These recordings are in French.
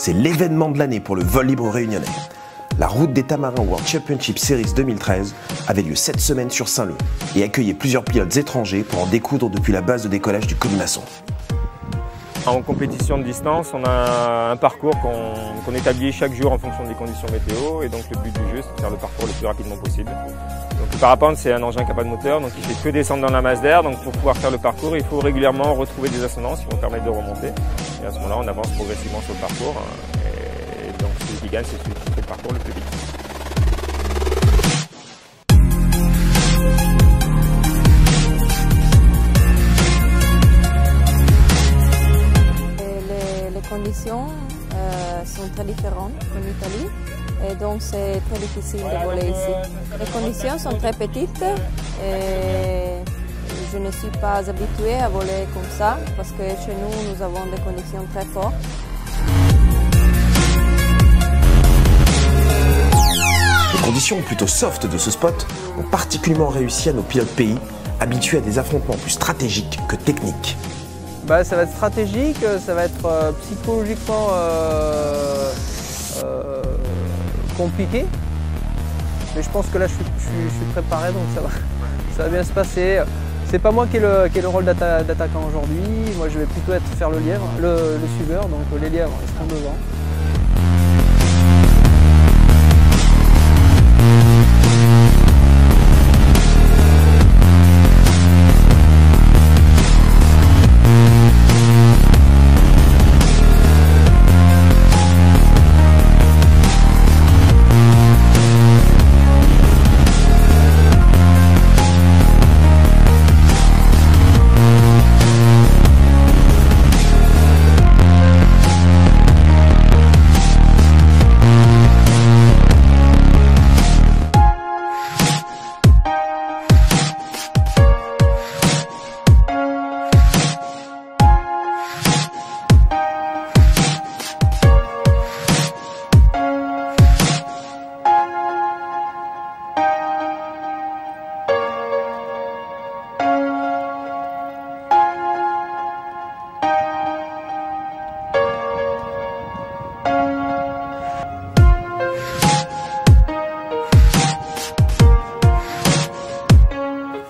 c'est l'événement de l'année pour le vol libre réunionnais. La route des Tamarins World Championship Series 2013 avait lieu cette semaine sur Saint-Leu et accueillait plusieurs pilotes étrangers pour en découdre depuis la base de décollage du Colimaçon. En compétition de distance, on a un parcours qu'on établit chaque jour en fonction des conditions météo, et donc le but du jeu c'est de faire le parcours le plus rapidement possible. Donc le parapente c'est un engin qui n'a pas de moteur, donc il fait que descendre dans la masse d'air, donc pour pouvoir faire le parcours il faut régulièrement retrouver des assonances qui vont permettre de remonter. Et à ce moment-là on avance progressivement sur le parcours, et donc celui qui gagne c'est celui qui fait le parcours le plus vite. Les conditions sont très différentes en Italie et donc c'est très difficile de voler ici. Les conditions sont très petites et je ne suis pas habituée à voler comme ça parce que chez nous avons des conditions très fortes. Les conditions plutôt soft de ce spot ont particulièrement réussi à nos pilotes pays, habitués à des affrontements plus stratégiques que techniques. Ça va être stratégique, ça va être psychologiquement compliqué. Mais je pense que là je suis préparé, donc ça va bien se passer. C'est pas moi qui ai le rôle d'attaquant aujourd'hui. Moi je vais plutôt faire le lièvre, le suiveur, donc les lièvres ils seront devant.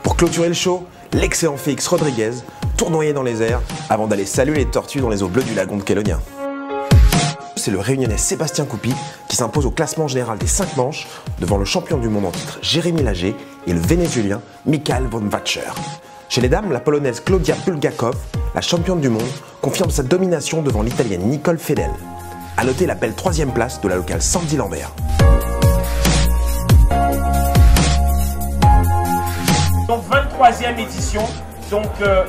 Pour clôturer le show, l'excellent Félix Rodriguez tournoyait dans les airs avant d'aller saluer les tortues dans les eaux bleues du lagon de Kélonia. C'est le Réunionnais Sébastien Coupi qui s'impose au classement général des 5 manches devant le champion du monde en titre Jérémy Lager et le Vénézuélien Michael von Watscher. Chez les dames, la Polonaise Klaudia Bulgakov, la championne du monde, confirme sa domination devant l'Italienne Nicole Fedel. A noter la belle 3e place de la locale Sandy Lambert. Donc 23e édition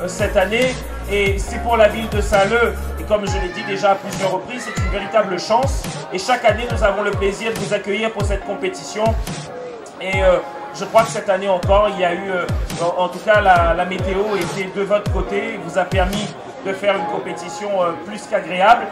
cette année, et c'est pour la ville de Saint-Leu, et comme je l'ai dit déjà à plusieurs reprises, c'est une véritable chance, et chaque année nous avons le plaisir de vous accueillir pour cette compétition, et je crois que cette année encore il y a eu, en tout cas la météo était de votre côté, vous a permis de faire une compétition plus qu'agréable.